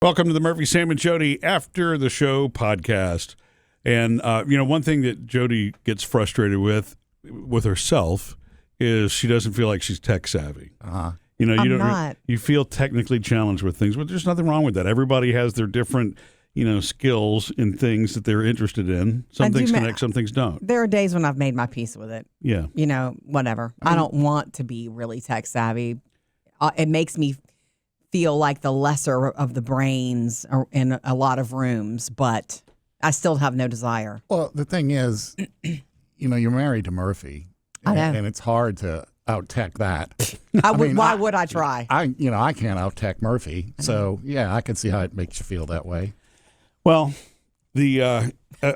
Welcome to the Murphy, Sam, and Jodi After the Show podcast. And, one thing that Jodi gets frustrated with herself is she doesn't feel like she's tech savvy. Uh-huh. I'm not. You feel technically challenged with things, but there's nothing wrong with that. Everybody has their different, skills and things that they're interested in. Some things connect, some things don't. There are days when I've made my peace with it. Yeah. Whatever. I don't want to be really tech savvy. It makes me feel like the lesser of the brains in a lot of rooms, but I still have no desire. Well, the thing is, you're married to Murphy. I know. And it's hard to out-tech that. Why would I try? I can't out-tech Murphy. So, yeah, I can see how it makes you feel that way. Well, I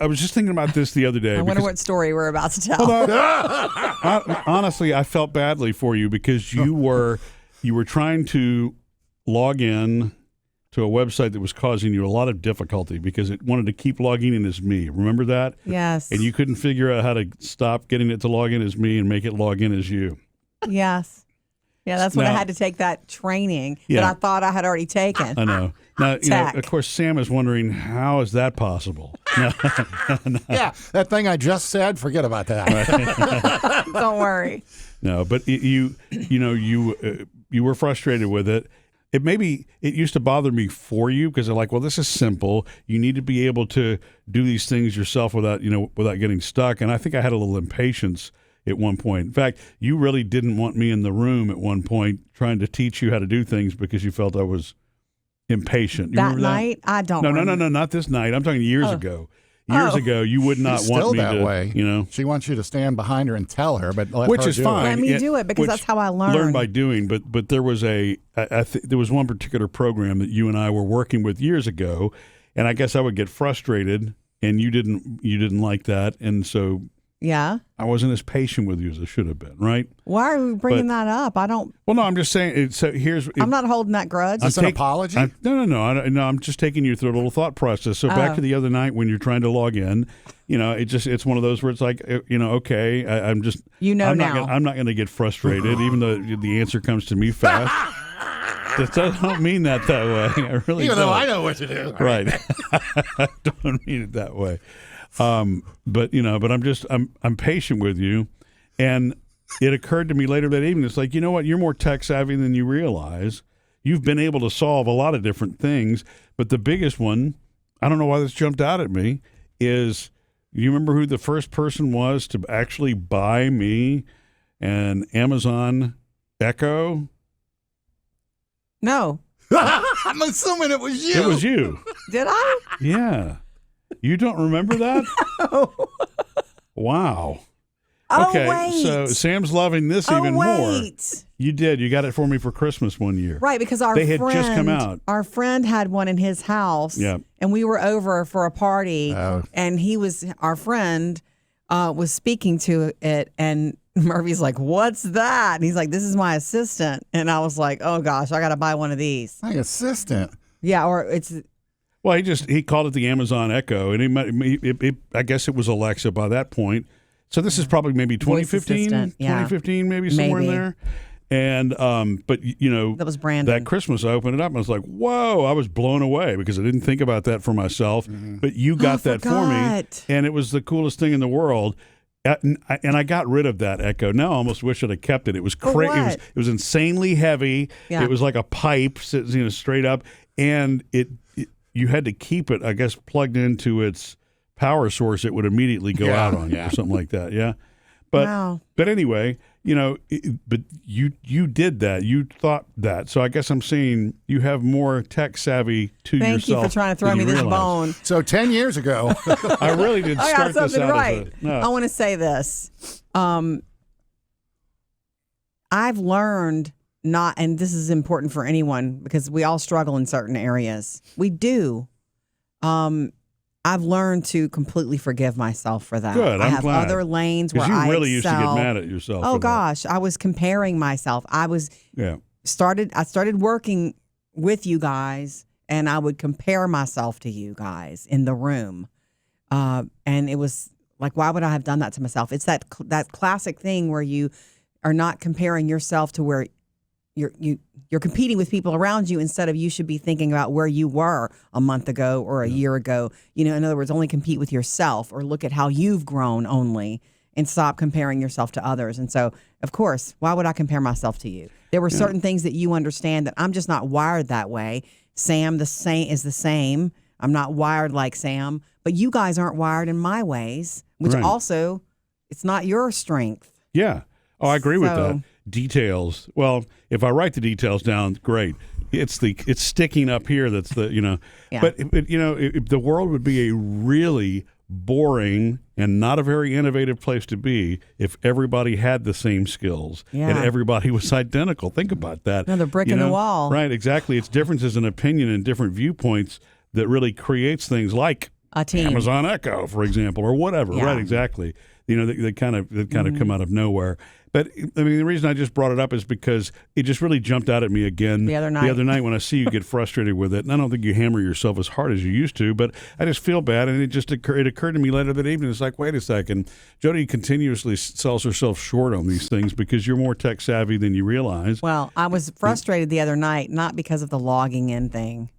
was just thinking about this the other day. I wonder what story we're about to tell. Honestly, I felt badly for you because you were trying to log in to a website that was causing you a lot of difficulty because it wanted to keep logging in as me. Remember that? Yes. And you couldn't figure out how to stop getting it to log in as me and make it log in as you. Yes. Yeah, that's when I had to take that training that I thought I had already taken. I know. Now, of course, Sam is wondering, how is that possible? No. Yeah, that thing I just said, forget about that. Don't worry. No, but you were frustrated with it. It used to bother me for you because they're like, well, this is simple. You need to be able to do these things yourself without getting stuck. And I think I had a little impatience at one point. In fact, you really didn't want me in the room at one point trying to teach you how to do things because you felt I was impatient. You that night? I don't No, not this night. I'm talking years ago. Years ago, you would not She's want still me that to, way. She wants you to stand behind her and tell her, but let which her is do fine. it. Let me do it because that's how I learn. Learn by doing, but there was there was one particular program that you and I were working with years ago, and I guess I would get frustrated, and you didn't like that, and so yeah, I wasn't as patient with you as I should have been, right? Why are we bringing that up? I don't. Well, no, I'm just saying. I'm not holding that grudge. It's an apology? No. I'm just taking you through a little thought process. So back to the other night when you're trying to log in, it's one of those where it's like, okay, I'm not going to get frustrated, even though the answer comes to me fast. I don't mean that way. I really even don't. though I know what to do. Right. I don't mean it that way. But I'm patient with you, and it occurred to me later that evening. It's like, you know what? You're more tech savvy than you realize. You've been able to solve a lot of different things, but the biggest one, I don't know why this jumped out at me, is you remember who the first person was to actually buy me an Amazon Echo? No. I'm assuming it was you. It was you. Did I? Yeah. You don't remember that? No. Wow. Oh, okay, wait. so Sam's loving this even more. You did. You got it for me for Christmas one year. Right, because they had just come out. Our friend had one in his house. Yeah. And we were over for a party. Oh. And our friend was speaking to it, and Murphy's like, "What's that?" And he's like, "This is my assistant." And I was like, "Oh gosh, I got to buy one of these." My assistant. Yeah, or it's. Well, he called it the Amazon Echo, and I guess it was Alexa by that point. So this is probably maybe 2015, 2015, maybe somewhere in there. And but that was Brandon. That Christmas I opened it up and I was like, whoa! I was blown away because I didn't think about that for myself. Mm-hmm. But you got that for me, and it was the coolest thing in the world. And I got rid of that Echo. Now I almost wish I'd have kept it. It was crazy. It was insanely heavy. Yeah. It was like a pipe, straight up, and you had to keep it, I guess, plugged into its power source. It would immediately go out on you or something like that. Yeah. But anyway, but you did that. You thought that. So I guess I'm saying you have more tech savvy to yourself. Thank you for trying to throw me this bone. So 10 years ago. I really did start this out right. I want to say this. I've learned and this is important for anyone because we all struggle in certain areas. We do. I've learned to completely forgive myself for that. Good, I I'm have glad. Other lanes where I really excel. used to get mad at yourself. Oh gosh, I was comparing myself. I started working with you guys, and I would compare myself to you guys in the room, and it was like, why would I have done that to myself? It's that classic thing where you are not comparing yourself to where you're competing with people around you instead of you should be thinking about where you were a month ago or a year ago. In other words, only compete with yourself or look at how you've grown only and stop comparing yourself to others. And so, of course, why would I compare myself to you? There were certain things that you understand that I'm just not wired that way. Sam is the same. I'm not wired like Sam, but you guys aren't wired in my ways, which also, it's not your strength. Yeah. Oh, I agree with that. Details. Well, if I write the details down, great. It's sticking up here that's the, Yeah. But the world would be a really boring and not a very innovative place to be if everybody had the same skills and everybody was identical. Think about that. Another brick in the wall. Right, exactly. It's differences in opinion and different viewpoints that really creates things like a team. Amazon Echo, for example, or whatever. Yeah. Right, exactly. They kind of come out of nowhere. But I mean, the reason I just brought it up is because it just really jumped out at me again the other night when I see you get frustrated with it. And I don't think you hammer yourself as hard as you used to, but I just feel bad. And it occurred to me later that evening. It's like, wait a second, Jodi continuously sells herself short on these things because you're more tech savvy than you realize. Well, I was frustrated the other night, not because of the logging in thing.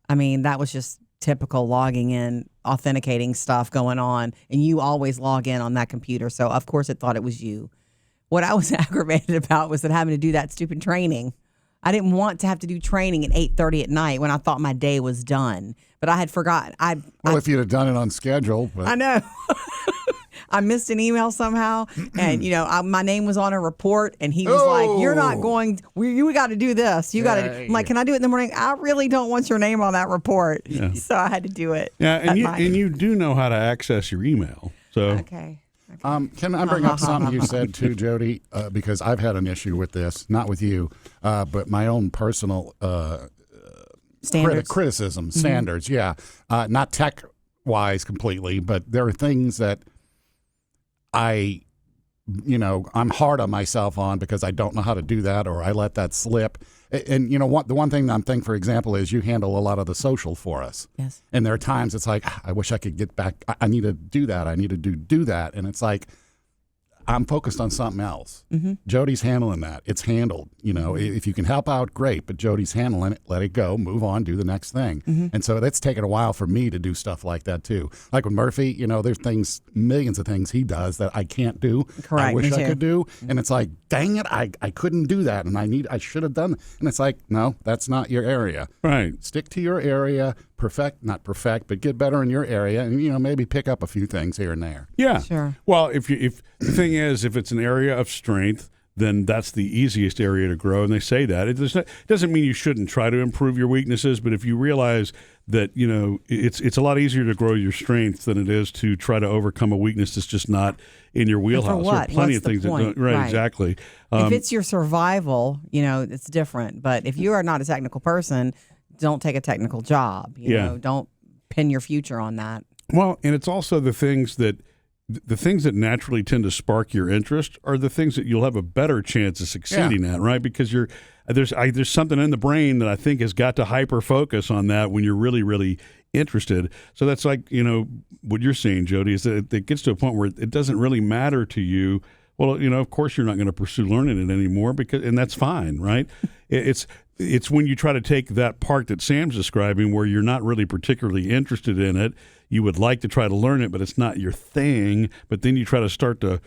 I mean, that was just typical logging in, authenticating stuff going on, and you always log in on that computer. So, of course, it thought it was you. What I was aggravated about was that having to do that stupid training. I didn't want to have to do training at 8:30 at night when I thought my day was done. But I had forgotten. If you'd have done it on schedule. But. I know. I missed an email somehow, and my name was on a report, and he was like, "You're not going. You got to do this. You got to." I'm like, "Can I do it in the morning?" I really don't want your name on that report, so I had to do it. Yeah, and you do know how to access your email, so okay. Can I bring up something you said too, Jodi? Because I've had an issue with this, not with you, but my own personal criticism standards. Yeah, not tech wise completely, but there are things that I'm hard on myself on because I don't know how to do that, or I let that slip. And the one thing I'm thinking, for example, is you handle a lot of the social for us. Yes. And there are times it's like, I wish I could get back. I need to do that. I need to do that. And it's like, I'm focused on something else. Mm-hmm. Jodi's handling that. It's handled. If you can help out, great. But Jodi's handling it. Let it go. Move on. Do the next thing. Mm-hmm. And so that's taken a while for me to do stuff like that too. Like with Murphy, there's millions of things he does that I can't do. Correct. I wish I could do. And it's like, dang it, I couldn't do that. And I should have done. And it's like, no, that's not your area. Right. Stick to your area. Not perfect, but get better in your area, and maybe pick up a few things here and there. Yeah, sure. Well, if the thing is, if it's an area of strength, then that's the easiest area to grow, and they say that it doesn't mean you shouldn't try to improve your weaknesses, but if you realize that it's a lot easier to grow your strengths than it is to try to overcome a weakness that's just not in your wheelhouse. There are plenty What's of things the point? that don't. Right, exactly. If it's your survival, it's different. But if you are not a technical person, don't take a technical job. Don't pin your future on that. Well, and it's also the things that naturally tend to spark your interest are the things that you'll have a better chance of succeeding at, right? Because there's something in the brain that I think has got to hyper focus on that when you're really, really interested. So that's like, what you're saying, Jodi, is that it gets to a point where it doesn't really matter to you. Well, of course you're not going to pursue learning it anymore and that's fine, right? It's when you try to take that part that Sam's describing where you're not really particularly interested in it. You would like to try to learn it, but it's not your thing. But then you try to start to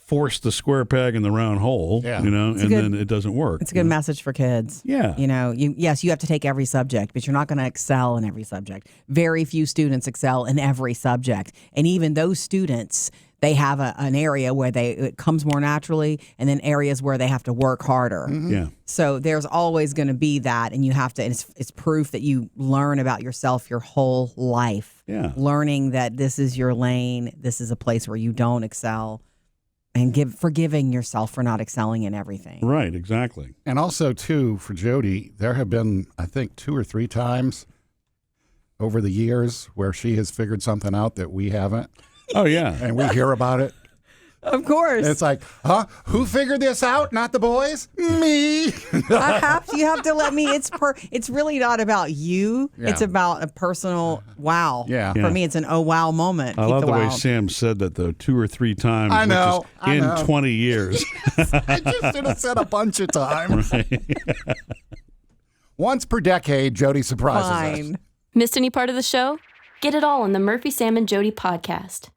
force the square peg in the round hole, then it doesn't work. It's a good message for kids. Yeah. You have to take every subject, but you're not going to excel in every subject. Very few students excel in every subject. And even those students, they have an area where it comes more naturally, and then areas where they have to work harder. Mm-hmm. Yeah. So there's always going to be that, and you have to. And it's proof that you learn about yourself your whole life. Yeah. Learning that this is your lane, this is a place where you don't excel, and forgiving yourself for not excelling in everything. Right. Exactly. And also too, for Jodi, there have been, I think, 2 or 3 times over the years where she has figured something out that we haven't. Oh, yeah. And we hear about it. Of course. It's like, huh? Who figured this out? Not the boys? Me. You have to let me. It's really not about you. Yeah. It's about a personal wow. Yeah. For me, it's an oh wow moment. I Keep love the way wow. Sam said that though 2 or 3 times. I know. Which is in 20 years. I just should have said a bunch of times. Once per decade, Jodi surprises us. Missed any part of the show? Get it all on the Murphy, Sam, and Jodi podcast.